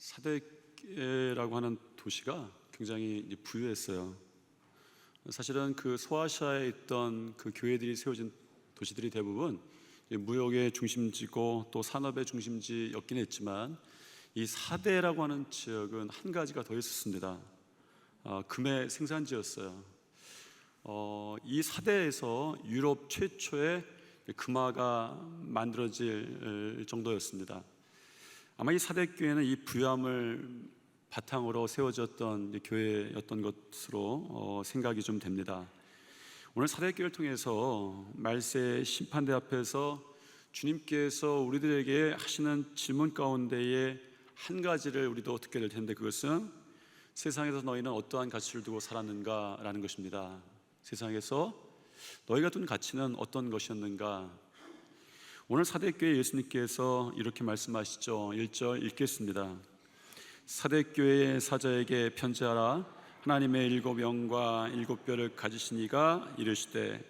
사대교라고 하는 도시가 굉장히 부유했어요. 사실은 그 소아시아에 있던 그 교회들이 세워진 도시들이 대부분 무역의 중심지고 또 산업의 중심지였긴 했지만, 이 사대라고 하는 지역은 한 가지가 더 있었습니다. 금의 생산지였어요. 이 사대에서 유럽 최초의 금화가 만들어질 정도였습니다. 아마 이 사대교회는 이 부유함을 바탕으로 세워졌던 교회였던 것으로 생각이 좀 됩니다. 오늘 사대교회를 통해서 말세 심판대 앞에서 주님께서 우리들에게 하시는 질문 가운데에 한 가지를 우리도 듣게 될 텐데, 그것은 세상에서 너희는 어떠한 가치를 두고 살았는가 라는 것입니다. 세상에서 너희가 둔 가치는 어떤 것이었는가. 오늘 사대교회 예수님께서 이렇게 말씀하시죠. 1절 읽겠습니다. 사대교회의 사자에게 편지하라. 하나님의 7 영과 7 뼈를 가지신 이가 이르시되,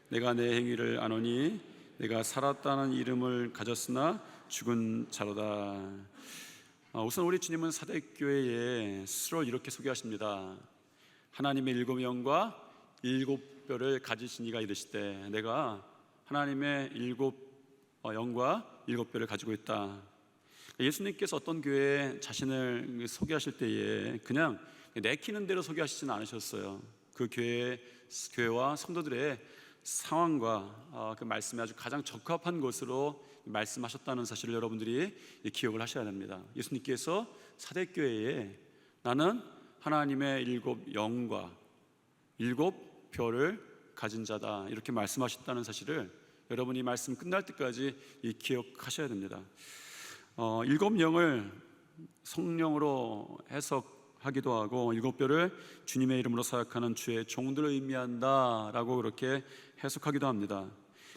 내가 내 행위를 아노니 내가 살았다는 이름을 가졌으나 죽은 자로다. 우선 우리 주님은 사대교회에 스스로 이렇게 소개하십니다. 하나님의 7 영과 7 뼈를 가지신 이가 이르시되, 내가 하나님의 7 영과 7 뼈를 가지고 있다. 예수님께서 어떤 교회에 자신을 소개하실 때에 그냥 내키는 대로 소개하시지는 않으셨어요. 그 교회와 성도들의 상황과 그 말씀에 아주 가장 적합한 것으로 말씀하셨다는 사실을 여러분들이 기억을 하셔야 됩니다. 예수님께서 사대교회에 나는 하나님의 7 영과 7 뼈를 가진 자다, 이렇게 말씀하셨다는 사실을 여러분이 말씀 끝날 때까지 기억하셔야 됩니다. 7 영을 성령으로 해석하기도 하고 7 뼈를 주님의 이름으로 사역하는 주의 종들을 의미한다라고 그렇게 해석하기도 합니다.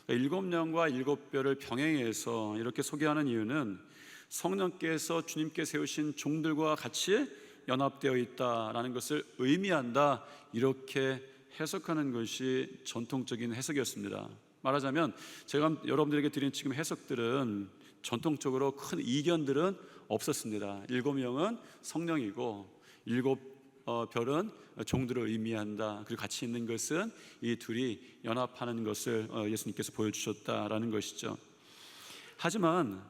7 영과 7 뼈를 병행해서 이렇게 소개하는 이유는 성령께서 주님께 세우신 종들과 같이 연합되어 있다라는 것을 의미한다, 이렇게 해석하는 것이 전통적인 해석이었습니다. 말하자면 제가 여러분들에게 드린 지금 해석들은 전통적으로 큰 이견들은 없었습니다. 7 영은 성령이고 7 별은 종들을 의미한다. 그리고 같이 있는 것은 이 둘이 연합하는 것을 예수님께서 보여주셨다라는 것이죠. 하지만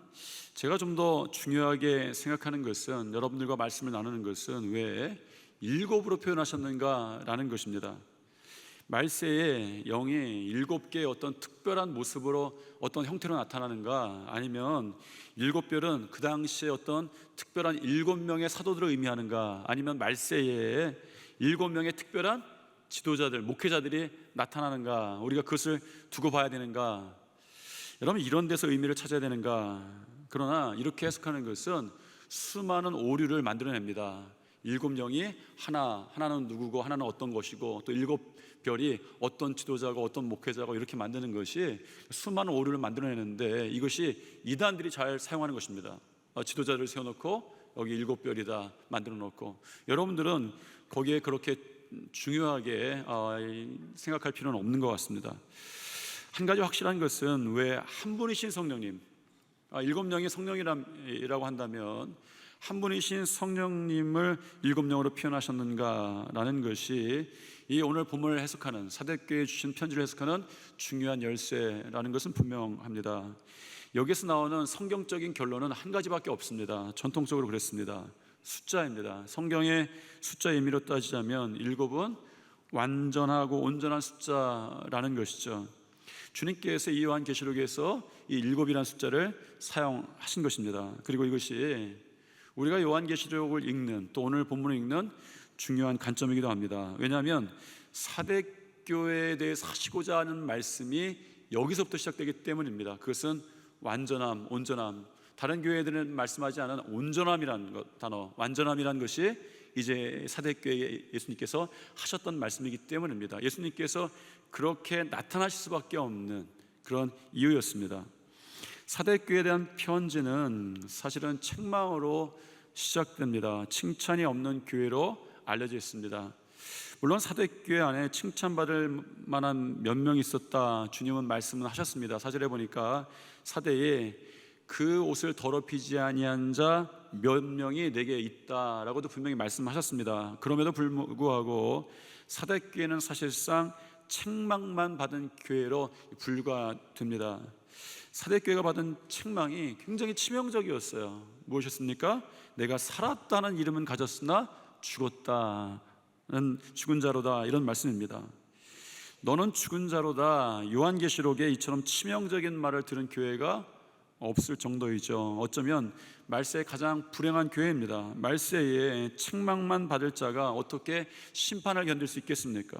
제가 좀 더 중요하게 생각하는 것은, 여러분들과 말씀을 나누는 것은 왜 7으로 표현하셨는가라는 것입니다. 말세에 영이 7개의 어떤 특별한 모습으로 어떤 형태로 나타나는가, 아니면 7 별은 그 당시에 어떤 특별한 7명의 사도들을 의미하는가, 아니면 말세에 7명의 특별한 지도자들, 목회자들이 나타나는가, 우리가 그것을 두고 봐야 되는가, 여러분 이런 데서 의미를 찾아야 되는가. 그러나 이렇게 해석하는 것은 수많은 오류를 만들어냅니다. 7 영이 하나는 누구고 하나는 어떤 것이고, 또 7 별이 어떤 지도자고 어떤 목회자고, 이렇게 만드는 것이 수많은 오류를 만들어내는데, 이것이 이단들이 잘 사용하는 것입니다. 지도자를 세워놓고 여기 7 별이다 만들어 놓고, 여러분들은 거기에 그렇게 중요하게 생각할 필요는 없는 것 같습니다. 한 가지 확실한 것은, 왜 한 분이신 성령님, 7 명이 성령이라고 한다면 한 분이신 성령님을 7 영으로 표현하셨는가라는 것이 이 오늘 본문을 해석하는, 사대교회에 주신 편지를 해석하는 중요한 열쇠라는 것은 분명합니다. 여기서 나오는 성경적인 결론은 한 가지밖에 없습니다. 전통적으로 그랬습니다. 숫자입니다. 성경의 숫자 의미로 따지자면 7은 완전하고 온전한 숫자라는 것이죠. 주님께서 이 요한계시록에서 이 7이라는 숫자를 사용하신 것입니다. 그리고 이것이 우리가 요한계시록을 읽는, 또 오늘 본문을 읽는 중요한 관점이기도 합니다. 왜냐하면 사대교회에 대해서 하시고자 하는 말씀이 여기서부터 시작되기 때문입니다. 그것은 완전함, 온전함, 다른 교회들은 말씀하지 않은 온전함이라는 단어, 완전함이라는 것이 이제 사대교회에 예수님께서 하셨던 말씀이기 때문입니다. 예수님께서 그렇게 나타나실 수밖에 없는 그런 이유였습니다. 사대교회에 대한 편지는 사실은 책망으로 시작됩니다. 칭찬이 없는 교회로 알려져 있습니다. 물론 사대교회 안에 칭찬받을 만한 몇 명 있었다, 주님은 말씀을 하셨습니다. 4절에 보니까 사대에 그 옷을 더럽히지 아니한 자 몇 명이 내게 있다라고도 분명히 말씀하셨습니다. 그럼에도 불구하고 사대교회는 사실상 책망만 받은 교회로 불과됩니다. 사대교회가 받은 책망이 굉장히 치명적이었어요. 무엇이었습니까? 내가 살았다는 이름은 가졌으나 죽었다는 죽은 자로다, 이런 말씀입니다. 너는 죽은 자로다, 요한계시록에 이처럼 치명적인 말을 들은 교회가 없을 정도이죠. 어쩌면 말세의 가장 불행한 교회입니다. 말세에 책망만 받을 자가 어떻게 심판을 견딜 수 있겠습니까?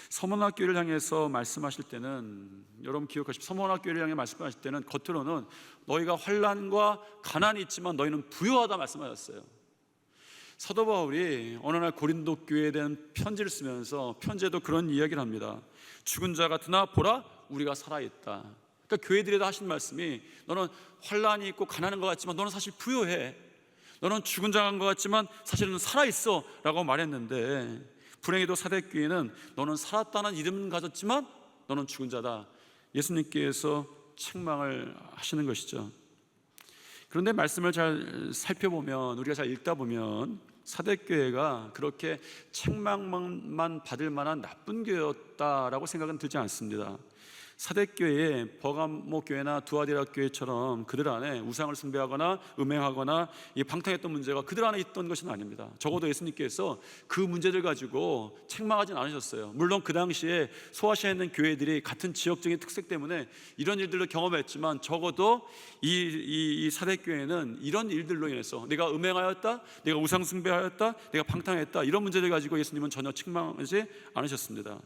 서문학교를 향해서 말씀하실 때는, 여러분 기억하십시오. 서문학교를 향해 말씀하실 때는 겉으로는 너희가 환난과 가난이 있지만 너희는 부유하다 말씀하셨어요. 사도 바울이 어느 날 고린도 교회에 대한 편지를 쓰면서 편지에도 그런 이야기를 합니다. 죽은 자 같으나 보라 우리가 살아있다. 그러니까 교회들에다 하신 말씀이, 너는 환난이 있고 가난한 것 같지만 너는 사실 부유해. 너는 죽은 자인 것 같지만 사실은 살아있어 라고 말했는데, 불행히도 사대교회는 너는 살았다는 이름은 가졌지만 너는 죽은 자다, 예수님께서 책망을 하시는 것이죠. 그런데 말씀을 잘 살펴보면, 우리가 잘 읽다 보면 사대교회가 그렇게 책망만 받을 만한 나쁜 교회였다라고 생각은 들지 않습니다. 사대교회의 버가모 교회나 두아디라 교회처럼 그들 안에 우상을 숭배하거나 음행하거나 방탕했던 문제가 그들 안에 있던 것은 아닙니다. 적어도 예수님께서 그 문제들 가지고 책망하진 않으셨어요. 물론 그 당시에 소아시아에 있는 교회들이 같은 지역적인 특색 때문에 이런 일들을 경험했지만, 적어도 이 사대교회는 이런 일들로 인해서 내가 음행하였다, 내가 우상 숭배하였다, 내가 방탕했다, 이런 문제들 가지고 예수님은 전혀 책망하지 않으셨습니다.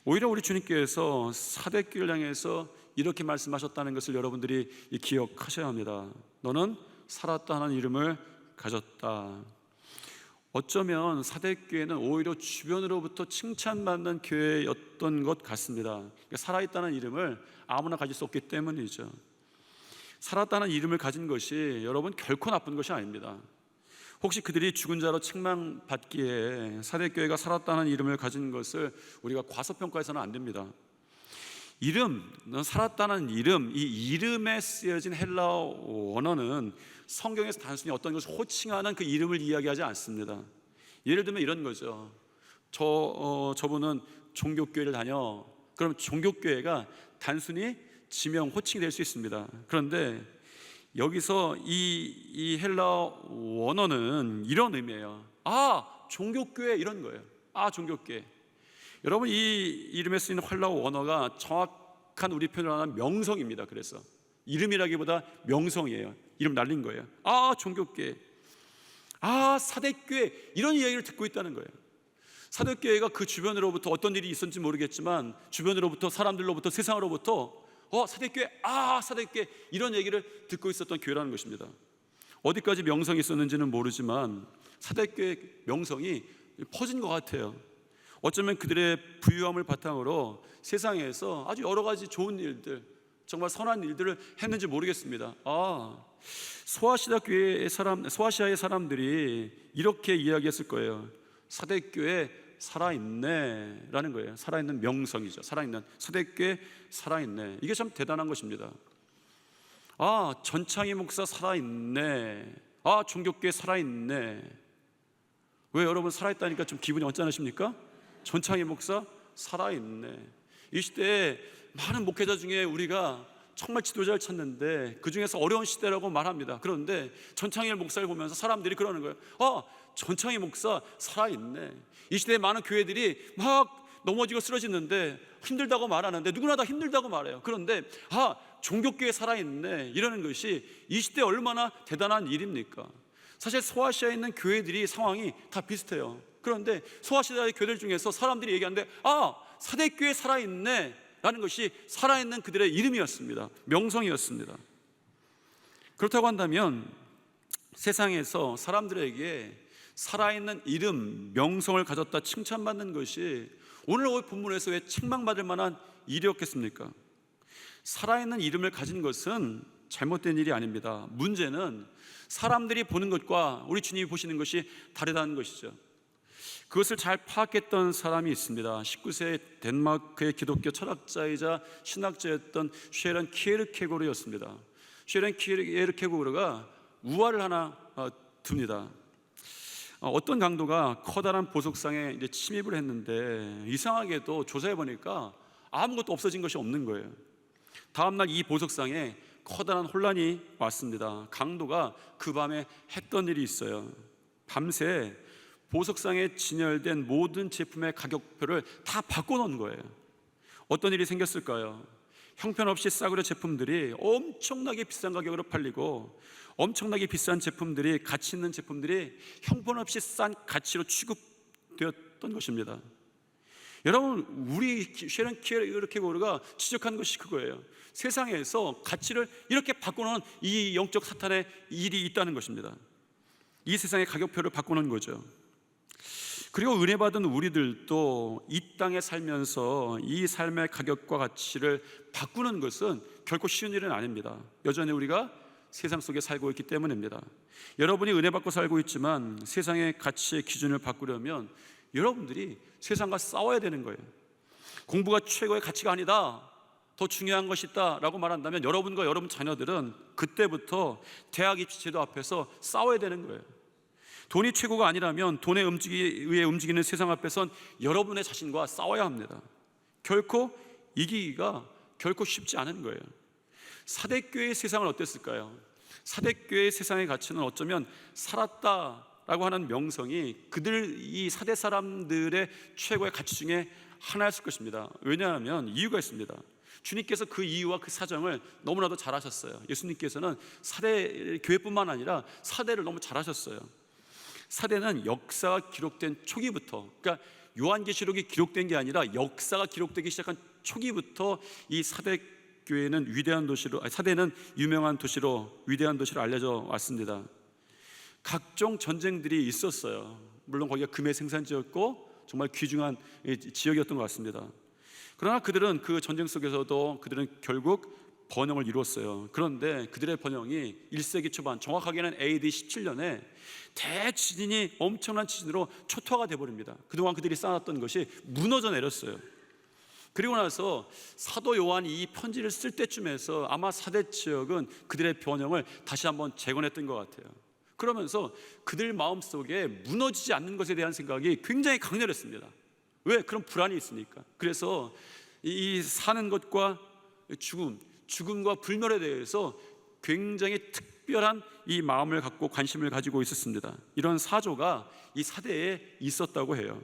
오히려 우리 주님께서 사대교회를 향해서 이렇게 말씀하셨다는 것을 여러분들이 기억하셔야 합니다. 너는 살았다 하는 이름을 가졌다. 어쩌면 사대교회는 오히려 주변으로부터 칭찬받는 교회였던 것 같습니다. 그러니까 살아있다는 이름을 아무나 가질 수 없기 때문이죠. 살았다는 이름을 가진 것이 여러분 결코 나쁜 것이 아닙니다. 혹시 그들이 죽은 자로 책망받기에 사대교회가 살았다는 이름을 가진 것을 우리가 과소평가해서는 안 됩니다. 이름, 살았다는 이름, 이 이름에 쓰여진 헬라어 원어는 성경에서 단순히 어떤 것을 호칭하는 그 이름을 이야기하지 않습니다. 예를 들면 이런 거죠. 저분은 종교교회를 다녀. 그럼 종교교회가 단순히 지명, 호칭이 될 수 있습니다. 그런데 여기서 이 헬라어 원어는 이런 의미예요. 종교교회, 이런 거예요. 종교교회. 여러분, 이 이름에 쓰이는 헬라어 원어가 정확한 우리 표현으로 하면 명성입니다. 그래서 이름이라기보다 명성이에요. 이름 날린 거예요. 종교교회, 사대교회, 이런 이야기를 듣고 있다는 거예요. 사대교회가 그 주변으로부터 어떤 일이 있었는지 모르겠지만, 주변으로부터, 사람들로부터, 세상으로부터 사대교회, 사대교회, 이런 얘기를 듣고 있었던 교회라는 것입니다. 어디까지 명성이 있었는지는 모르지만 사대교회 명성이 퍼진 것 같아요. 어쩌면 그들의 부유함을 바탕으로 세상에서 아주 여러 가지 좋은 일들, 정말 선한 일들을 했는지 모르겠습니다. 소아시아의 사람들이 이렇게 이야기했을 거예요. 사대교회 살아있네 라는 거예요. 살아있는 명성이죠. 살아있는 사대교회, 살아있네. 이게 참 대단한 것입니다. 전창희 목사 살아있네. 종교교회 살아있네. 왜 여러분, 살아있다니까 좀 기분이 언짢으십니까? 전창희 목사 살아있네. 이 시대에 많은 목회자 중에 우리가 정말 지도자를 찾는데 그 중에서 어려운 시대라고 말합니다. 그런데 전창희 목사를 보면서 사람들이 그러는 거예요. 전창희 목사 살아있네. 이 시대에 많은 교회들이 막 넘어지고 쓰러지는데 힘들다고 말하는데, 누구나 다 힘들다고 말해요. 그런데 종교교회 살아있네, 이러는 것이 이 시대에 얼마나 대단한 일입니까? 사실 소아시아에 있는 교회들이 상황이 다 비슷해요. 그런데 소아시아의 교회들 중에서 사람들이 얘기하는데 사대교회 살아있네 라는 것이 살아있는 그들의 이름이었습니다. 명성이었습니다. 그렇다고 한다면 세상에서 사람들에게 살아있는 이름, 명성을 가졌다 칭찬받는 것이 오늘 본문에서 왜 책망받을 만한 일이었겠습니까? 살아있는 이름을 가진 것은 잘못된 일이 아닙니다. 문제는 사람들이 보는 것과 우리 주님이 보시는 것이 다르다는 것이죠. 그것을 잘 파악했던 사람이 있습니다. 19세기 덴마크의 기독교 철학자이자 신학자였던 쉐런 키에르케고르였습니다. 쉐런 키에르케고르가 우화를 하나 둡니다. 어떤 강도가 커다란 보석상에 이제 침입을 했는데 이상하게도 조사해 보니까 아무것도 없어진 것이 없는 거예요. 다음날 이 보석상에 커다란 혼란이 왔습니다. 강도가 그 밤에 했던 일이 있어요. 밤새 보석상에 진열된 모든 제품의 가격표를 다 바꿔놓은 거예요. 어떤 일이 생겼을까요? 형편없이 싸구려 제품들이 엄청나게 비싼 가격으로 팔리고 엄청나게 비싼 제품들이, 가치 있는 제품들이 형편없이 싼 가치로 취급되었던 것입니다. 여러분, 우리 쉐런 키에르케고르가 지적한 것이 그거예요. 세상에서 가치를 이렇게 바꾸는 이 영적 사탄의 일이 있다는 것입니다. 이 세상의 가격표를 바꾸는 거죠. 그리고 은혜 받은 우리들도 이 땅에 살면서 이 삶의 가격과 가치를 바꾸는 것은 결코 쉬운 일은 아닙니다. 여전히 우리가 세상 속에 살고 있기 때문입니다. 여러분이 은혜 받고 살고 있지만 세상의 가치의 기준을 바꾸려면 여러분들이 세상과 싸워야 되는 거예요. 공부가 최고의 가치가 아니다, 더 중요한 것이 있다 라고 말한다면 여러분과 여러분 자녀들은 그때부터 대학 입시 제도 앞에서 싸워야 되는 거예요. 돈이 최고가 아니라면 돈에 의해 움직이는 세상 앞에선 여러분의 자신과 싸워야 합니다. 결코 이기기가 결코 쉽지 않은 거예요. 사대교회의 세상은 어땠을까요? 사대교회의 세상의 가치는 어쩌면 살았다라고 하는 명성이 이 사대 사람들의 최고의 가치 중에 하나였을 것입니다. 왜냐하면 이유가 있습니다. 주님께서 그 이유와 그 사정을 너무나도 잘 아셨어요. 예수님께서는 사대 교회뿐만 아니라 사대를 너무 잘 아셨어요. 사대는 역사가 기록된 초기부터, 그러니까 요한계시록이 기록된 게 아니라 역사가 기록되기 시작한 초기부터 이 사대교회는 위대한 도시로, 사대는 유명한 도시로, 위대한 도시로 알려져 왔습니다. 각종 전쟁들이 있었어요. 물론 거기가 금의 생산지였고 정말 귀중한 지역이었던 것 같습니다. 그러나 그들은 그 전쟁 속에서도 그들은 결국 번영을 이루었어요. 그런데 그들의 번영이 1세기 초반, 정확하게는 AD 17년에 대지진이, 엄청난 지진으로 초토화가 되어버립니다. 그동안 그들이 쌓았던 것이 무너져 내렸어요. 그리고 나서 사도 요한이 이 편지를 쓸 때쯤에서 아마 사대 지역은 그들의 번영을 다시 한번 재건했던 것 같아요. 그러면서 그들 마음속에 무너지지 않는 것에 대한 생각이 굉장히 강렬했습니다. 왜? 그런 불안이 있으니까. 그래서 이 사는 것과 죽음과 불멸에 대해서 굉장히 특별한 이 마음을 갖고 관심을 가지고 있었습니다. 이런 사조가 이 사대에 있었다고 해요.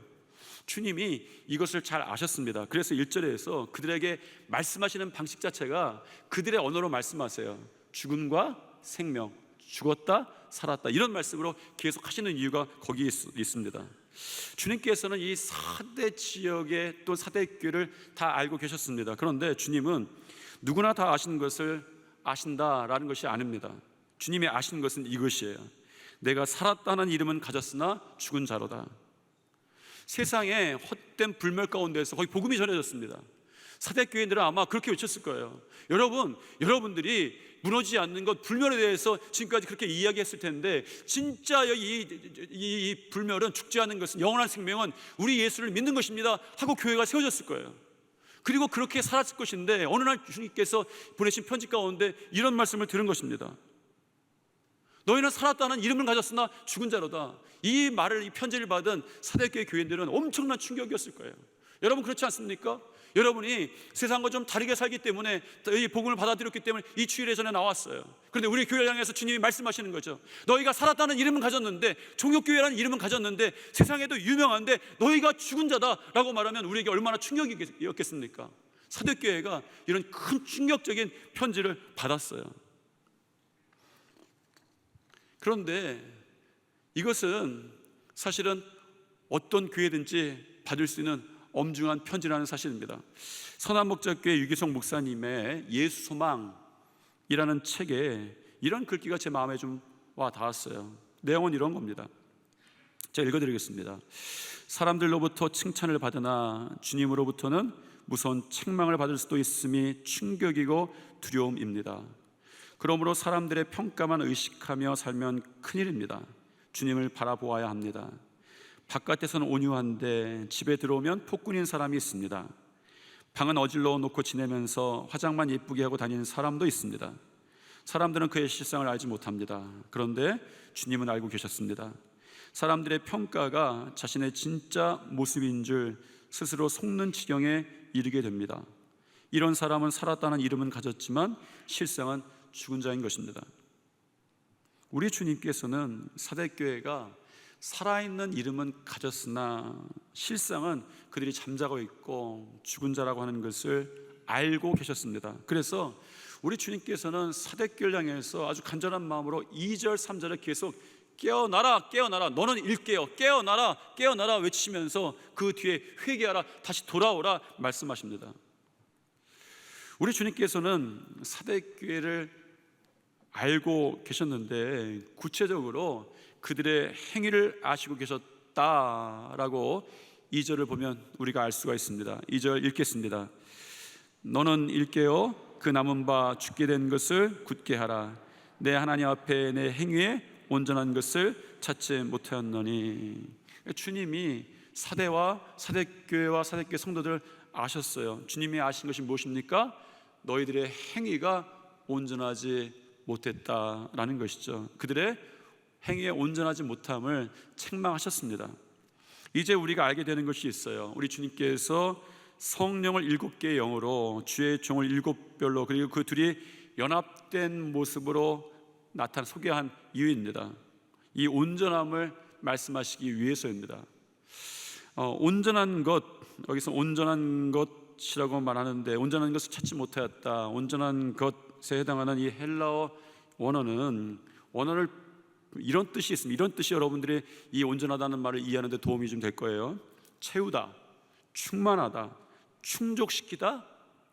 주님이 이것을 잘 아셨습니다. 그래서 1절에서 그들에게 말씀하시는 방식 자체가 그들의 언어로 말씀하세요. 죽음과 생명, 죽었다 살았다, 이런 말씀으로 계속 하시는 이유가 거기에 있습니다. 주님께서는 이 사대 지역의 또 사대교를 다 알고 계셨습니다. 그런데 주님은 누구나 다 아시는 것을 아신다라는 것이 아닙니다. 주님이 아시는 것은 이것이에요. 내가 살았다는 이름은 가졌으나 죽은 자로다. 세상에 헛된 불멸 가운데서 거기 복음이 전해졌습니다. 사대교인들은 아마 그렇게 외쳤을 거예요. 여러분들이 무너지지 않는 것, 불멸에 대해서 지금까지 그렇게 이야기했을 텐데, 진짜 이 불멸은, 죽지 않는 것은, 영원한 생명은 우리 예수를 믿는 것입니다 하고 교회가 세워졌을 거예요. 그리고 그렇게 살았을 것인데 어느 날 주님께서 보내신 편지 가운데 이런 말씀을 들은 것입니다. 너희는 살았다는 이름을 가졌으나 죽은 자로다. 이 말을, 이 편지를 받은 사대교회 교인들은 엄청난 충격이었을 거예요. 여러분, 그렇지 않습니까? 여러분이 세상과 좀 다르게 살기 때문에, 이 복음을 받아들였기 때문에 이 주일에 전에 나왔어요. 그런데 우리 교회를 향해서 주님이 말씀하시는 거죠. 너희가 살았다는 이름은 가졌는데, 종교교회라는 이름은 가졌는데, 세상에도 유명한데 너희가 죽은 자다라고 말하면 우리에게 얼마나 충격이었겠습니까? 사대교회가 이런 큰 충격적인 편지를 받았어요. 그런데 이것은 사실은 어떤 교회든지 받을 수 있는 엄중한 편지라는 사실입니다. 선한목자교회 유기성 목사님의 예수소망이라는 책에 이런 글귀가 제 마음에 좀 와 닿았어요. 내용은 이런 겁니다. 제가 읽어드리겠습니다. 사람들로부터 칭찬을 받으나 주님으로부터는 무서운 책망을 받을 수도 있음이 충격이고 두려움입니다. 그러므로 사람들의 평가만 의식하며 살면 큰일입니다. 주님을 바라보아야 합니다. 바깥에서는 온유한데 집에 들어오면 폭군인 사람이 있습니다. 방은 어질러 놓고 지내면서 화장만 예쁘게 하고 다니는 사람도 있습니다. 사람들은 그의 실상을 알지 못합니다. 그런데 주님은 알고 계셨습니다. 사람들의 평가가 자신의 진짜 모습인 줄 스스로 속는 지경에 이르게 됩니다. 이런 사람은 살았다는 이름은 가졌지만 실상은 죽은 자인 것입니다. 우리 주님께서는 사대교회가 살아있는 이름은 가졌으나 실상은 그들이 잠자고 있고 죽은 자라고 하는 것을 알고 계셨습니다. 그래서 우리 주님께서는 사대교회를 향해서 아주 간절한 마음으로 2절 3절을 계속 깨어나라 깨어나라 너는 일깨어 깨어나라 깨어나라 외치시면서 그 뒤에 회개하라 다시 돌아오라 말씀하십니다. 우리 주님께서는 사대교회를 알고 계셨는데 구체적으로 그들의 행위를 아시고 계셨다라고 2절을 보면 우리가 알 수가 있습니다. 2절 읽겠습니다. 너는 일깨어 그 남은 바 죽게 된 것을 굳게 하라. 내 하나님 앞에 내 행위에 온전한 것을 찾지 못하였노니. 주님이 사대교회와 사대교회 성도들을 아셨어요. 주님이 아신 것이 무엇입니까? 너희들의 행위가 온전하지 못했다라는 것이죠. 그들의 행위에 온전하지 못함을 책망하셨습니다. 이제 우리가 알게 되는 것이 있어요. 우리 주님께서 성령을 7개의 영으로 주의 종을 7별로 그리고 그 둘이 연합된 모습으로 나타나 소개한 이유입니다. 이 온전함을 말씀하시기 위해서입니다. 온전한 것, 여기서 온전한 것이라고 말하는데 온전한 것을 찾지 못하였다. 온전한 것에 해당하는 이 헬라어 원어는 원어를 이런 뜻이 있습니다. 이런 뜻이 여러분들이 이 온전하다는 말을 이해하는 데 도움이 좀 될 거예요. 채우다, 충만하다, 충족시키다,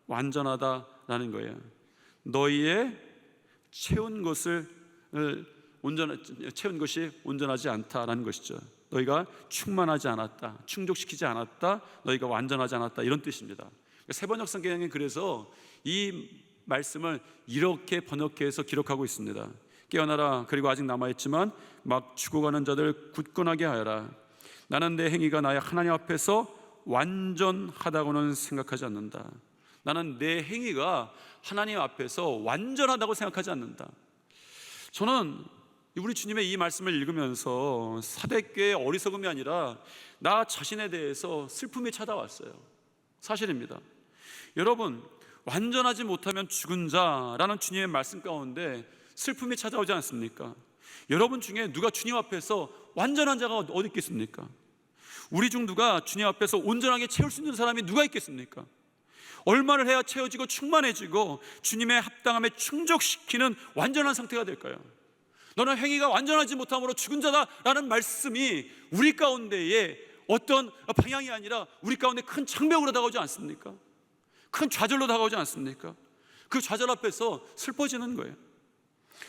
완전하다라는 거예요. 너희의 채운 것이 온전하지 않다라는 것이죠. 너희가 충만하지 않았다, 충족시키지 않았다, 너희가 완전하지 않았다, 이런 뜻입니다. 세번역 성경에 그래서 이 말씀을 이렇게 번역해서 기록하고 있습니다. 깨어나라, 그리고 아직 남아있지만 막 죽어가는 자들 굳건하게 하여라. 나는 내 행위가 나의 하나님 앞에서 완전하다고는 생각하지 않는다. 나는 내 행위가 하나님 앞에서 완전하다고 생각하지 않는다. 저는 우리 주님의 이 말씀을 읽으면서 사대교회의 어리석음이 아니라 나 자신에 대해서 슬픔이 찾아왔어요. 사실입니다. 여러분, 완전하지 못하면 죽은 자라는 주님의 말씀 가운데 슬픔이 찾아오지 않습니까? 여러분 중에 누가 주님 앞에서 완전한 자가 어디 있겠습니까? 우리 중 누가 주님 앞에서 온전하게 채울 수 있는 사람이 누가 있겠습니까? 얼마를 해야 채워지고 충만해지고 주님의 합당함에 충족시키는 완전한 상태가 될까요? 너는 행위가 완전하지 못함으로 죽은 자다라는 말씀이 우리 가운데에 어떤 방향이 아니라 우리 가운데 큰 장벽으로 다가오지 않습니까? 큰 좌절로 다가오지 않습니까? 그 좌절 앞에서 슬퍼지는 거예요.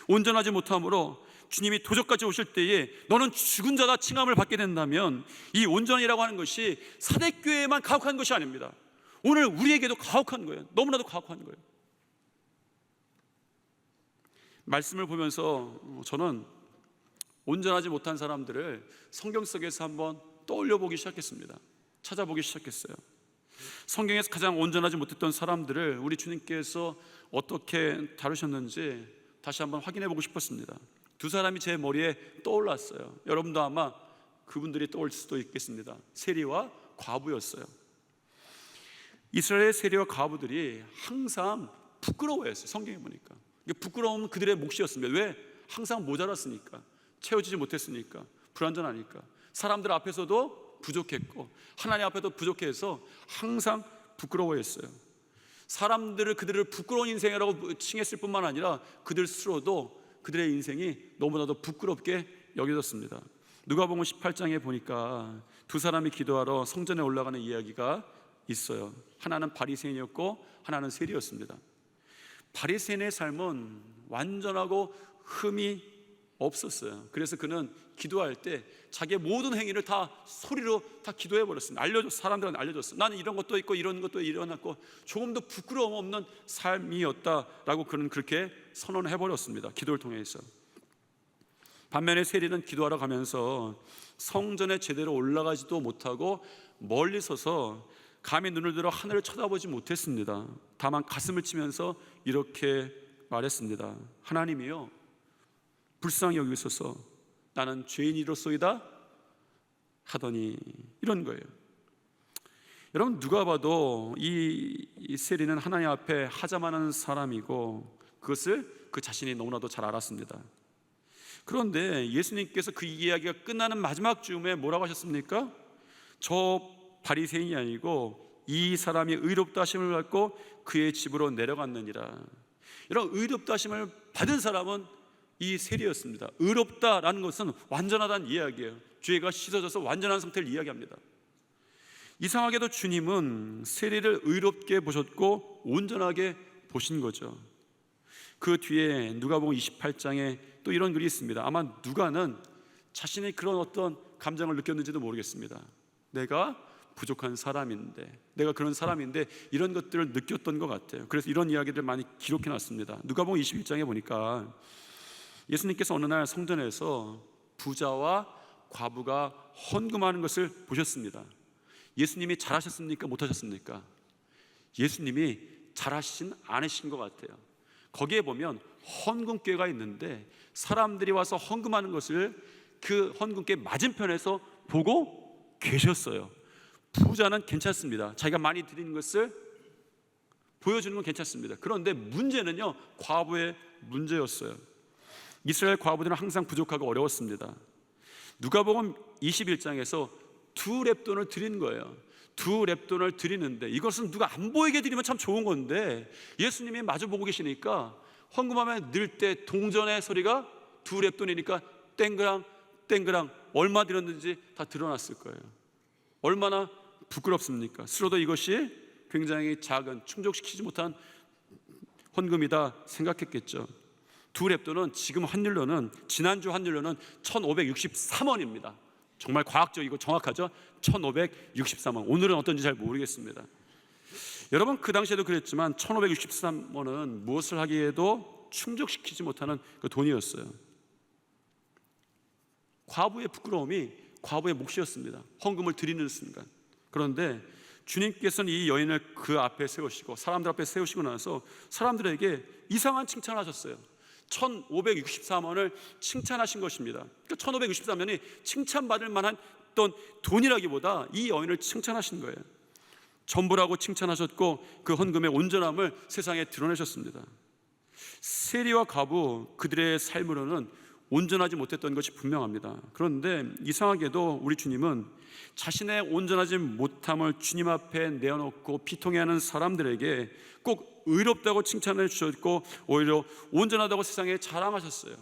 온전하지 못함으로 주님이 도적까지 오실 때에 너는 죽은 자다 칭함을 받게 된다면 이 온전이라고 하는 것이 사대교회에만 가혹한 것이 아닙니다. 오늘 우리에게도 가혹한 거예요. 너무나도 가혹한 거예요. 말씀을 보면서 저는 온전하지 못한 사람들을 성경 속에서 한번 떠올려 보기 시작했습니다. 찾아보기 시작했어요. 성경에서 가장 온전하지 못했던 사람들을 우리 주님께서 어떻게 다루셨는지 다시 한번 확인해 보고 싶었습니다. 두 사람이 제 머리에 떠올랐어요. 여러분도 아마 그분들이 떠올 수도 있겠습니다. 세리와 과부였어요. 이스라엘 세리와 과부들이 항상 부끄러워했어요. 성경에 보니까 부끄러움은 그들의 몫이었습니다. 왜? 항상 모자랐으니까, 채워지지 못했으니까, 불완전하니까, 사람들 앞에서도 부족했고 하나님 앞에도 부족해서 항상 부끄러워했어요. 사람들을 그들을 부끄러운 인생이라고 칭했을 뿐만 아니라 그들 스스로도 그들의 인생이 너무나도 부끄럽게 여겨졌습니다. 누가복음 18장에 보니까 두 사람이 기도하러 성전에 올라가는 이야기가 있어요. 하나는 바리새인이었고 하나는 세리였습니다. 바리새인의 삶은 완전하고 흠이 없었어요. 그래서 그는 기도할 때 자기의 모든 행위를 다 소리로 다 기도해 버렸습니다. 사람들한테 알려줬어요. 나는 이런 것도 있고 이런 것도 일어났고 조금도 부끄러움 없는 삶이었다라고 그는 그렇게 선언해 버렸습니다. 기도를 통해서. 반면에 세리는 기도하러 가면서 성전에 제대로 올라가지도 못하고 멀리 서서 감히 눈을 들어 하늘을 쳐다보지 못했습니다. 다만 가슴을 치면서 이렇게 말했습니다. 하나님이요, 불쌍히 여기소서, 나는 죄인이로소이다 하더니, 이런 거예요. 여러분, 누가 봐도 이 세리는 하나님 앞에 하자마는 사람이고 그것을 그 자신이 너무나도 잘 알았습니다. 그런데 예수님께서 그 이야기가 끝나는 마지막 즈음에 뭐라고 하셨습니까? 저 바리새인이 아니고 이 사람이 의롭다 하심을 받고 그의 집으로 내려갔느니라. 이런 의롭다 하심을 받은 사람은 이 세리였습니다. 의롭다라는 것은 완전하다는 이야기예요. 죄가 씻어져서 완전한 상태를 이야기합니다. 이상하게도 주님은 세리를 의롭게 보셨고 온전하게 보신 거죠. 그 뒤에 누가복음 28장에 또 이런 글이 있습니다. 아마 누가는 자신의 그런 어떤 감정을 느꼈는지도 모르겠습니다. 내가 부족한 사람인데, 내가 그런 사람인데 이런 것들을 느꼈던 것 같아요. 그래서 이런 이야기들 많이 기록해 놨습니다. 누가복음 21장에 보니까 예수님께서 어느 날 성전에서 부자와 과부가 헌금하는 것을 보셨습니다. 예수님이 잘하셨습니까? 못하셨습니까? 예수님이 잘하시진 않으신 것 같아요. 거기에 보면 헌금궤가 있는데 사람들이 와서 헌금하는 것을 그 헌금궤 맞은편에서 보고 계셨어요. 부자는 괜찮습니다. 자기가 많이 드리는 것을 보여주는 건 괜찮습니다. 그런데 문제는요, 과부의 문제였어요. 이스라엘 과부들은 항상 부족하고 어려웠습니다. 누가복음 21장에서 2렙돈을 드린 거예요. 2렙돈을 드리는데, 이것은 누가 안 보이게 드리면 참 좋은 건데 예수님이 마주 보고 계시니까 헌금하면 늘 때 동전의 소리가 2렙돈이니까 땡그랑 땡그랑 얼마 드렸는지 다 드러났을 거예요. 얼마나 부끄럽습니까? 스스로도 이것이 굉장히 작은, 충족시키지 못한 헌금이다 생각했겠죠. 2렙돈은 지금 환율로는, 지난주 환율로는 1563원입니다. 정말 과학적이고 정확하죠? 1563원. 오늘은 어떤지 잘 모르겠습니다. 여러분, 그 당시에도 그랬지만 1563원은 무엇을 하기에도 충족시키지 못하는 그 돈이었어요. 과부의 부끄러움이 과부의 몫이었습니다. 헌금을 드리는 순간. 그런데 주님께서는 이 여인을 그 앞에 세우시고, 사람들 앞에 세우시고 나서 사람들에게 이상한 칭찬을 하셨어요. 1563원을 칭찬하신 것입니다. 그러니까 1563원이 칭찬받을 만한 어떤 돈이라기보다 이 여인을 칭찬하신 거예요. 전부라고 칭찬하셨고 그 헌금의 온전함을 세상에 드러내셨습니다. 세리와 과부, 그들의 삶으로는 온전하지 못했던 것이 분명합니다. 그런데 이상하게도 우리 주님은 자신의 온전하지 못함을 주님 앞에 내어놓고 비통해하는 사람들에게 꼭 의롭다고 칭찬해 주셨고 오히려 온전하다고 세상에 자랑하셨어요.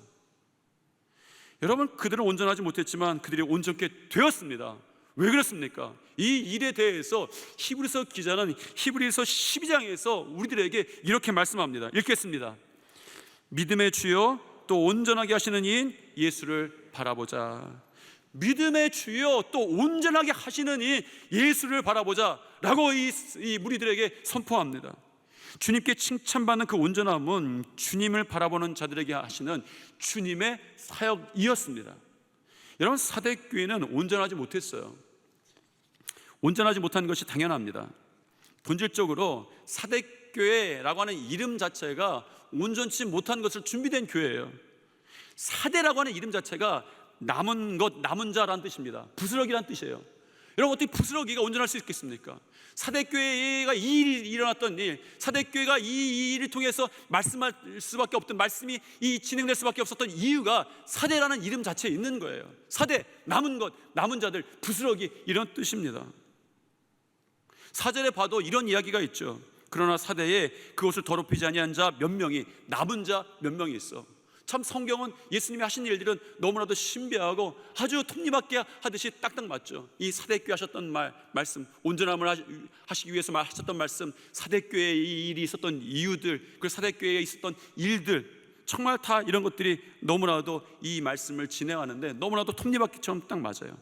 여러분, 그들은 온전하지 못했지만 그들이 온전케 되었습니다. 왜 그렇습니까? 이 일에 대해서 히브리서 기자는 히브리서 12장에서 우리들에게 이렇게 말씀합니다. 읽겠습니다. 믿음의 주여 또 온전하게 하시는 이인 예수를 바라보자. 믿음의 주여 또 온전하게 하시는 이 예수를 바라보자 라고 이 무리들에게 선포합니다. 주님께 칭찬받는 그 온전함은 주님을 바라보는 자들에게 하시는 주님의 사역이었습니다. 여러분, 사대교회는 온전하지 못했어요. 온전하지 못한 것이 당연합니다. 본질적으로 사대교회라고 하는 이름 자체가 온전치 못한 것을 준비된 교회예요. 사대라고 하는 이름 자체가 남은 것, 남은 자라는 뜻입니다. 부스러기란 뜻이에요. 여러분, 어떻게 부스러기가 온전할 수 있겠습니까? 사대교회가 이 일이 일어났던 일, 사대교회가 이 일을 통해서 말씀할 수밖에 없던, 말씀이 이 진행될 수밖에 없었던 이유가 사대라는 이름 자체에 있는 거예요. 사대, 남은 것, 남은 자들, 부스러기, 이런 뜻입니다. 4절에 봐도 이런 이야기가 있죠. 그러나 사대에 그것을 더럽히지 아니한 자 몇 명이, 남은 자 몇 명이 있어. 참 성경은 예수님이 하신 일들은 너무나도 신비하고 아주 톱니바퀴 하듯이 딱딱 맞죠. 이 사대교회 하셨던 말씀, 온전함을 하시기 위해서 하셨던 말씀, 사대교회에 이 일이 있었던 이유들, 그 사대교회에 있었던 일들, 정말 다 이런 것들이 너무나도 이 말씀을 진행하는데 너무나도 톱니바퀴처럼 딱 맞아요.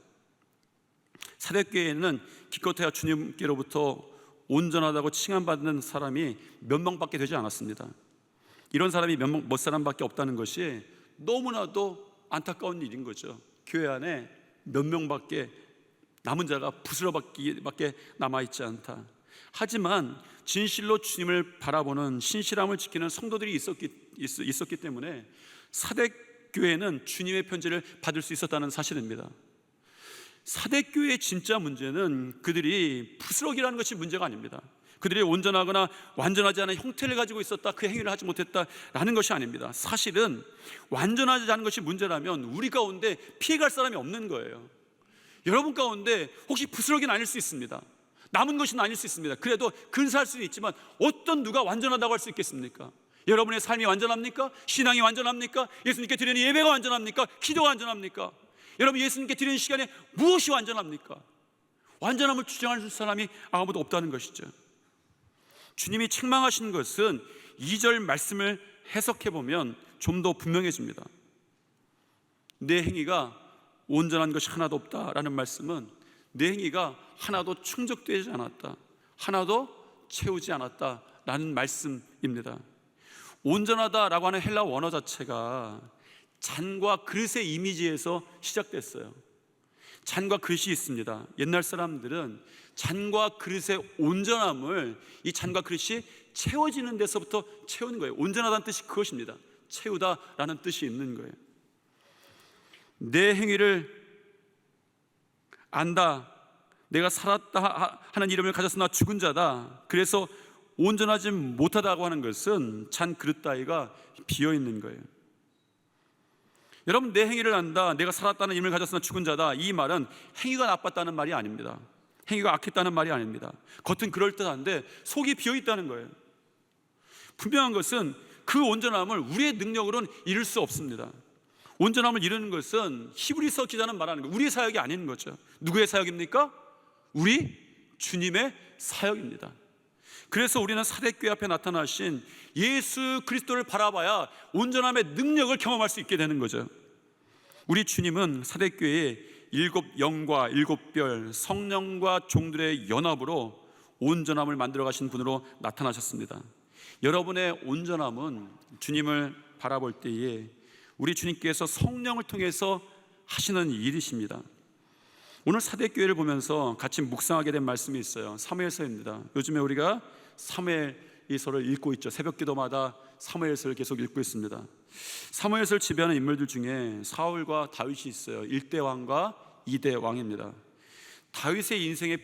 사대교회에는 기껏해야 주님께로부터 온전하다고 칭함받는 사람이 몇 명밖에 되지 않았습니다. 이런 사람이 몇 사람밖에 없다는 것이 너무나도 안타까운 일인 거죠. 교회 안에 몇 명밖에, 남은 자가 부스러기밖에 남아있지 않다. 하지만 진실로 주님을 바라보는 신실함을 지키는 성도들이 있었기 때문에 사대교회는 주님의 편지를 받을 수 있었다는 사실입니다. 사대교회의 진짜 문제는 그들이 부스러기라는 것이 문제가 아닙니다. 그들이 온전하거나 완전하지 않은 형태를 가지고 있었다, 그 행위를 하지 못했다라는 것이 아닙니다. 사실은 완전하지 않은 것이 문제라면 우리 가운데 피해갈 사람이 없는 거예요. 여러분 가운데 혹시 부스러기는 아닐 수 있습니다. 남은 것은 아닐 수 있습니다. 그래도 근사할 수는 있지만 어떤 누가 완전하다고 할 수 있겠습니까? 여러분의 삶이 완전합니까? 신앙이 완전합니까? 예수님께 드리는 예배가 완전합니까? 기도가 완전합니까? 여러분 예수님께 드리는 시간에 무엇이 완전합니까? 완전함을 주장할 사람이 아무도 없다는 것이죠. 주님이 책망하신 것은 2절 말씀을 해석해보면 좀 더 분명해집니다. 내 행위가 온전한 것이 하나도 없다라는 말씀은 내 행위가 하나도 충족되지 않았다, 하나도 채우지 않았다라는 말씀입니다. 온전하다라고 하는 헬라 원어 자체가 잔과 그릇의 이미지에서 시작됐어요. 잔과 그릇이 있습니다. 옛날 사람들은 잔과 그릇의 온전함을, 이 잔과 그릇이 채워지는 데서부터 채우는 거예요. 온전하다는 뜻이 그것입니다. 채우다라는 뜻이 있는 거예요. 내 행위를 안다, 내가 살았다 하는 이름을 가졌으나 죽은 자다, 그래서 온전하지 못하다고 하는 것은 잔 그릇 따위가 비어있는 거예요. 여러분, 내 행위를 안다, 내가 살았다는 이름을 가졌으나 죽은 자다, 이 말은 행위가 나빴다는 말이 아닙니다. 행위가 악했다는 말이 아닙니다. 겉은 그럴듯한데 속이 비어있다는 거예요. 분명한 것은 그 온전함을 우리의 능력으로는 이룰 수 없습니다. 온전함을 이루는 것은 히브리서 기자는 말하는 거예요. 우리의 사역이 아닌 거죠. 누구의 사역입니까? 우리 주님의 사역입니다. 그래서 우리는 사대교회 앞에 나타나신 예수 그리스도를 바라봐야 온전함의 능력을 경험할 수 있게 되는 거죠. 우리 주님은 사대교회에 7 영과 7별 성령과 종들의 연합으로 온전함을 만들어 가신 분으로 나타나셨습니다. 여러분의 온전함은 주님을 바라볼 때에 우리 주님께서 성령을 통해서 하시는 일이십니다. 오늘 사대교회를 보면서 같이 묵상하게 된 말씀이 있어요. 사무엘서입니다. 요즘에 우리가 사무엘서를 읽고 있죠. 새벽기도마다 사무엘서를 계속 읽고 있습니다. 사무엘서를 지배하는 인물들 중에 사울과 다윗이 있어요. 1대 왕과 2대 왕입니다. 다윗의 인생의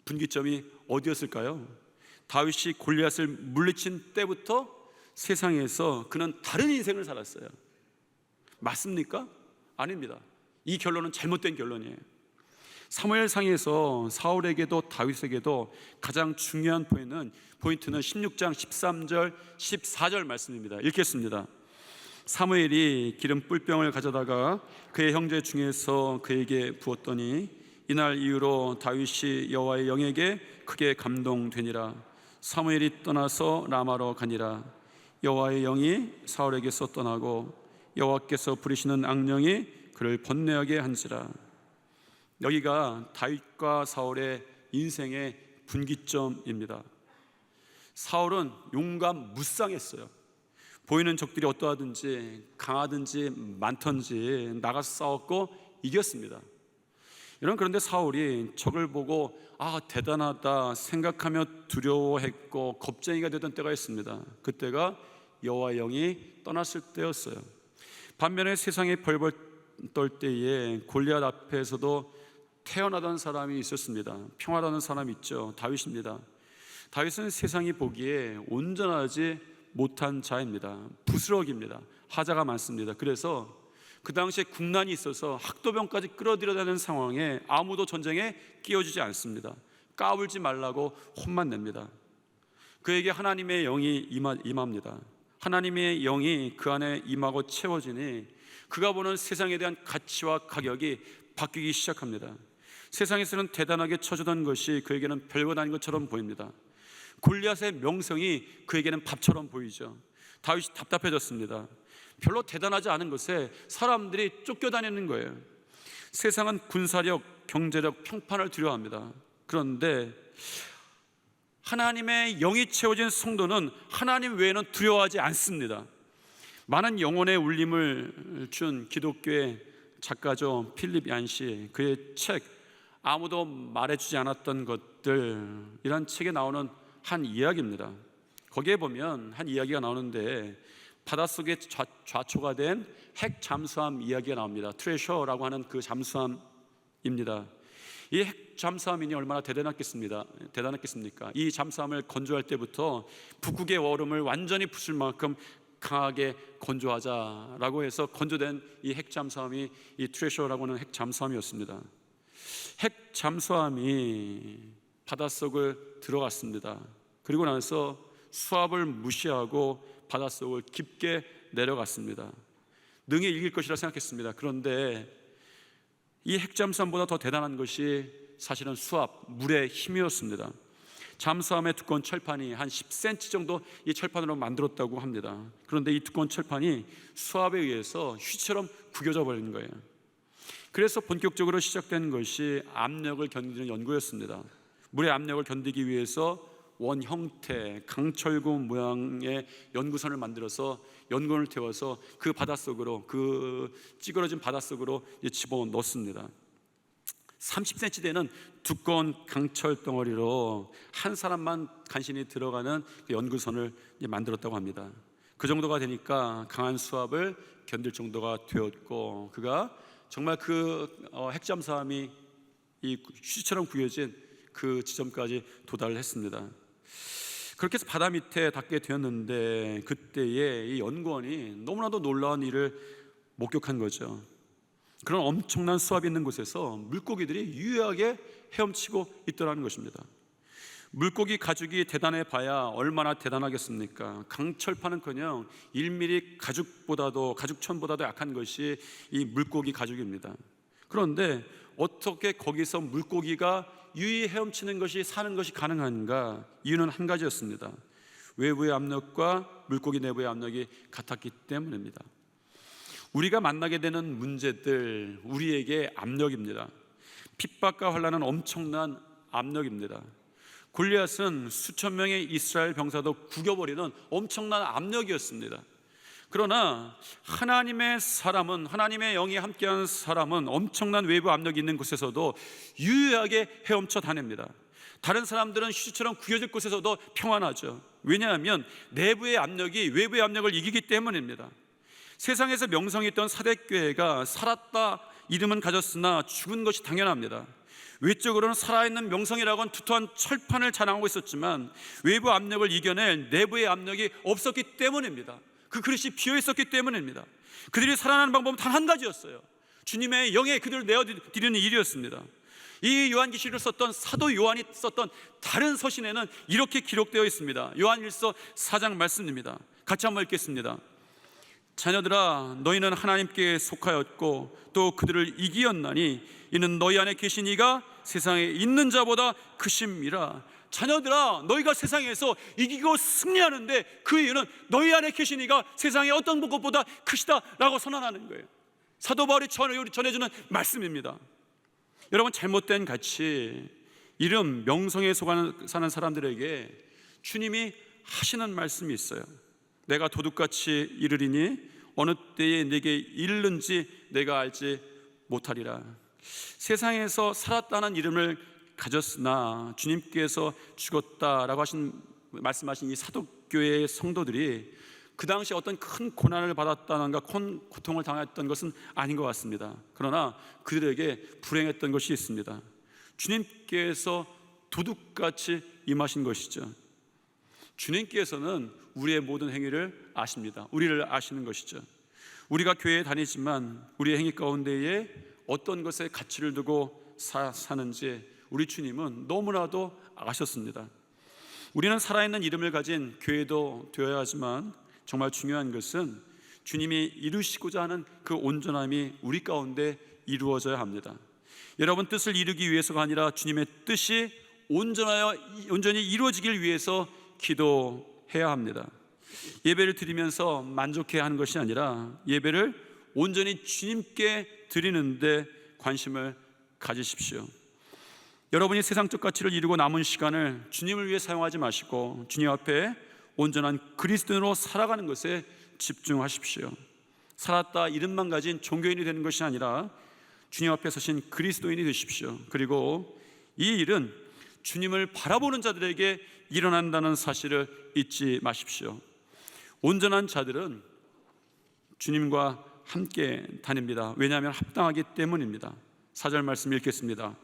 분기점이 어디였을까요? 다윗이 골리앗을 물리친 때부터 세상에서 그는 다른 인생을 살았어요. 맞습니까? 아닙니다. 이 결론은 잘못된 결론이에요. 사무엘상에서 사울에게도 다윗에게도 가장 중요한 포인트는 16장 13절 14절 말씀입니다. 읽겠습니다. 사무엘이 기름 뿔병을 가져다가 그의 형제 중에서 그에게 부었더니 이날 이후로 다윗이 여호와의 영에게 크게 감동되니라. 사무엘이 떠나서 라마로 가니라. 여호와의 영이 사울에게서 떠나고 여호와께서 부리시는 악령이 그를 번뇌하게 한지라. 여기가 다윗과 사울의 인생의 분기점입니다. 사울은 용감 무쌍했어요. 보이는 적들이 어떠하든지 강하든지 많든지 나가서 싸웠고 이겼습니다. 그런데 사울이 적을 보고 대단하다 생각하며 두려워했고 겁쟁이가 되던 때가 있습니다. 그때가 여호와의 영이 떠났을 때였어요. 반면에 세상에 벌벌 떨 때에 골리앗 앞에서도 태어나던 사람이 있었습니다. 평화라는 사람이 있죠. 다윗입니다. 다윗은 세상이 보기에 온전하지 못한 자입니다. 부스럭입니다. 하자가 많습니다. 그래서 그 당시에 국난이 있어서 학도병까지 끌어들여야 되는 상황에 아무도 전쟁에 끼워주지 않습니다. 까불지 말라고 혼만 냅니다. 그에게 하나님의 영이 임합니다. 하나님의 영이 그 안에 임하고 채워지니 그가 보는 세상에 대한 가치와 가격이 바뀌기 시작합니다. 세상에서는 대단하게 쳐주던 것이 그에게는 별것 아닌 것처럼 보입니다. 골리앗의 명성이 그에게는 밥처럼 보이죠. 다윗이 답답해졌습니다. 별로 대단하지 않은 것에 사람들이 쫓겨다니는 거예요. 세상은 군사력, 경제력, 평판을 두려워합니다. 그런데 하나님의 영이 채워진 성도는 하나님 외에는 두려워하지 않습니다. 많은 영혼의 울림을 준 기독교의 작가죠. 필립 얀시, 그의 책 아무도 말해주지 않았던 것들, 이란 책에 나오는 한 이야기입니다. 거기에 보면 한 이야기가 나오는데 바닷속에 좌초가 된 핵 잠수함 이야기가 나옵니다. 트레셔라고 하는 그 잠수함입니다. 이 핵 잠수함이 얼마나 대단했겠습니까? 이 잠수함을 건조할 때부터 북극의 얼음을 완전히 부술 만큼 강하게 건조하자라고 해서 건조된 이 핵 잠수함이 이 트레셔라고 하는 핵 잠수함이었습니다. 핵 잠수함이 바닷속을 들어갔습니다. 그리고 나서 수압을 무시하고 바닷속을 깊게 내려갔습니다. 능히 이길 것이라 생각했습니다. 그런데 이 핵잠수함보다 더 대단한 것이 사실은 수압, 물의 힘이었습니다. 잠수함의 두꺼운 철판이 한 10cm 정도 이 철판으로 만들었다고 합니다. 그런데 이 두꺼운 철판이 수압에 의해서 휘처럼 구겨져 버리는 거예요. 그래서 본격적으로 시작된 것이 압력을 견디는 연구였습니다. 물의 압력을 견디기 위해서 원 형태, 강철구 모양의 연구선을 만들어서 연근을 태워서 그 바닷속으로, 그 찌그러진 바닷속으로 집어넣습니다. 30cm 되는 두꺼운 강철 덩어리로 한 사람만 간신히 들어가는 그 연구선을 만들었다고 합니다. 그 정도가 되니까 강한 수압을 견딜 정도가 되었고, 그가 정말 그 핵잠수함이 이 휴지처럼 구겨진 그 지점까지 도달을 했습니다. 그렇게 해서 바다 밑에 닿게 되었는데, 그때에 이 연구원이 너무나도 놀라운 일을 목격한 거죠. 그런 엄청난 수압이 있는 곳에서 물고기들이 유유하게 헤엄치고 있더라는 것입니다. 물고기 가죽이 대단해 봐야 얼마나 대단하겠습니까? 강철판은커녕 1mm 가죽천보다도 약한 것이 이 물고기 가죽입니다. 그런데 어떻게 거기서 물고기가 유유히 헤엄치는 것이, 사는 것이 가능한가? 이유는 한 가지였습니다. 외부의 압력과 물고기 내부의 압력이 같았기 때문입니다. 우리가 만나게 되는 문제들, 우리에게 압력입니다. 핍박과 환난은 엄청난 압력입니다. 골리앗은 수천 명의 이스라엘 병사도 구겨버리는 엄청난 압력이었습니다. 그러나 하나님의 사람은, 하나님의 영이 함께하는 사람은 엄청난 외부 압력이 있는 곳에서도 유유하게 헤엄쳐 다닙니다. 다른 사람들은 휴지처럼 구겨질 곳에서도 평안하죠. 왜냐하면 내부의 압력이 외부의 압력을 이기기 때문입니다. 세상에서 명성이 있던 사대교회가 살았다 이름은 가졌으나 죽은 것이 당연합니다. 외적으로는 살아있는 명성이라고 하는 두터운 철판을 자랑하고 있었지만 외부 압력을 이겨낼 내부의 압력이 없었기 때문입니다. 그 그릇이 비어 있었기 때문입니다. 그들이 살아나는 방법은 단 한 가지였어요. 주님의 영에 그들을 내어드리는 일이었습니다. 이 요한계시를 썼던 사도 요한이 썼던 다른 서신에는 이렇게 기록되어 있습니다. 요한일서 4장 말씀입니다. 같이 한번 읽겠습니다. 자녀들아, 너희는 하나님께 속하였고 또 그들을 이기었나니 이는 너희 안에 계신 이가 세상에 있는 자보다 크심이라. 자녀들아, 너희가 세상에서 이기고 승리하는데 그 이유는 너희 안에 계신 이가 세상의 어떤 것보다 크시다라고 선언하는 거예요. 사도 바울이 전해주는 말씀입니다. 여러분, 잘못된 가치, 이름, 명성에 사는 사람들에게 주님이 하시는 말씀이 있어요. 내가 도둑같이 이르리니 어느 때에 내게 이르는지 내가 알지 못하리라. 세상에서 살았다는 이름을 가졌으나 주님께서 죽었다라고 말씀하신 이 사도교회의 성도들이 그 당시 어떤 큰 고난을 받았다는가 고통을 당했던 것은 아닌 것 같습니다. 그러나 그들에게 불행했던 것이 있습니다. 주님께서 도둑같이 임하신 것이죠. 주님께서는 우리의 모든 행위를 아십니다. 우리를 아시는 것이죠. 우리가 교회에 다니지만 우리의 행위 가운데에 어떤 것에 가치를 두고 사는지 우리 주님은 너무나도 아셨습니다. 우리는 살아있는 이름을 가진 교회도 되어야 하지만 정말 중요한 것은 주님이 이루시고자 하는 그 온전함이 우리 가운데 이루어져야 합니다. 여러분, 뜻을 이루기 위해서가 아니라 주님의 뜻이 온전히 이루어지길 위해서 기도해야 합니다. 예배를 드리면서 만족해야 하는 것이 아니라 예배를 온전히 주님께 드리는데 관심을 가지십시오. 여러분이 세상적 가치를 이루고 남은 시간을 주님을 위해 사용하지 마시고 주님 앞에 온전한 그리스도인으로 살아가는 것에 집중하십시오. 살았다 이름만 가진 종교인이 되는 것이 아니라 주님 앞에 서신 그리스도인이 되십시오. 그리고 이 일은 주님을 바라보는 자들에게 일어난다는 사실을 잊지 마십시오. 온전한 자들은 주님과 함께 다닙니다. 왜냐하면 합당하기 때문입니다. 4절 말씀 읽겠습니다.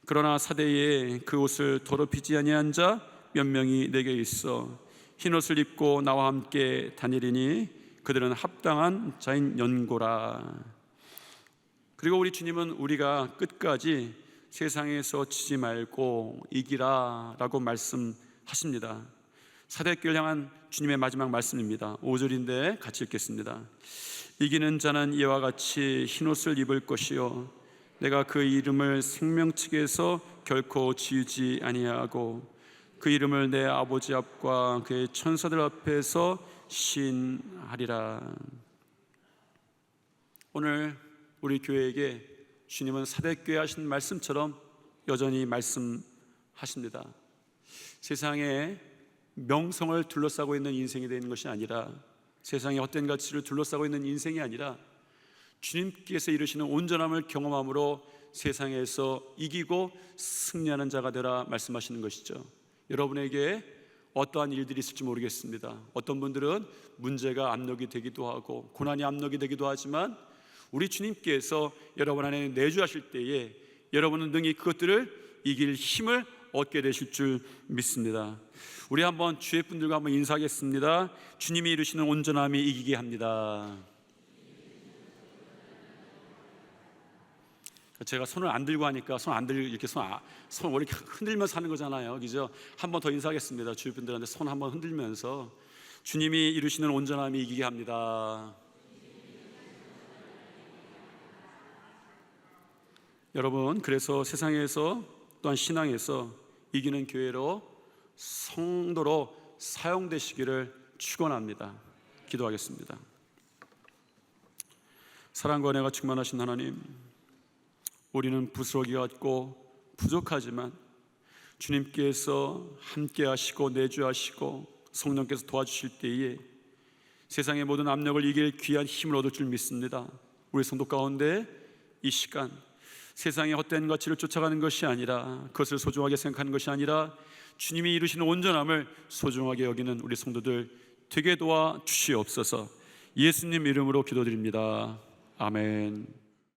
그러나 사대에 그 옷을 더럽히지 아니한 자 몇 명이 내게 있어 흰 옷을 입고 나와 함께 다니리니 그들은 합당한 자인 연고라. 그리고 우리 주님은 우리가 끝까지 세상에서 지지 말고 이기라 라고 말씀하십니다. 사대교회를 향한 주님의 마지막 말씀입니다. 5절인데 같이 읽겠습니다. 이기는 자는 이와 같이 흰옷을 입을 것이요 내가 그 이름을 생명책에서 결코 지우지 아니하고 그 이름을 내 아버지 앞과 그의 천사들 앞에서 신하리라. 오늘 우리 교회에게 주님은 사대교회 하신 말씀처럼 여전히 말씀하십니다. 세상에 명성을 둘러싸고 있는 인생이 되는 것이 아니라, 세상의 헛된 가치를 둘러싸고 있는 인생이 아니라 주님께서 이루시는 온전함을 경험함으로 세상에서 이기고 승리하는 자가 되라 말씀하시는 것이죠. 여러분에게 어떠한 일들이 있을지 모르겠습니다. 어떤 분들은 문제가 압력이 되기도 하고 고난이 압력이 되기도 하지만 우리 주님께서 여러분 안에 내주하실 때에 여러분은 능히 그것들을 이길 힘을 얻게 되실 줄 믿습니다. 우리 한번 주의 분들과 한번 인사하겠습니다. 주님이 이루시는 온전함이 이기게 합니다. 제가 손을 안 들고 하니까 손 안 들고 이렇게 손 이렇게 흔들면서 하는 거잖아요, 그죠? 한 번 더 인사하겠습니다. 주위 분들한테 손 한번 흔들면서 주님이 이루시는 온전함이 이기게 합니다. 여러분, 그래서 세상에서 또한 신앙에서 이기는 교회로 성도로 사용되시기를 축원합니다. 기도하겠습니다. 사랑과 은혜가 충만하신 하나님, 우리는 부스러기 같고 부족하지만 주님께서 함께 하시고 내주하시고 성령께서 도와주실 때에 세상의 모든 압력을 이길 귀한 힘을 얻을 줄 믿습니다. 우리 성도 가운데 이 시간 세상의 헛된 가치를 쫓아가는 것이 아니라, 그것을 소중하게 생각하는 것이 아니라 주님이 이루시는 온전함을 소중하게 여기는 우리 성도들 되게 도와 주시옵소서. 예수님 이름으로 기도드립니다. 아멘.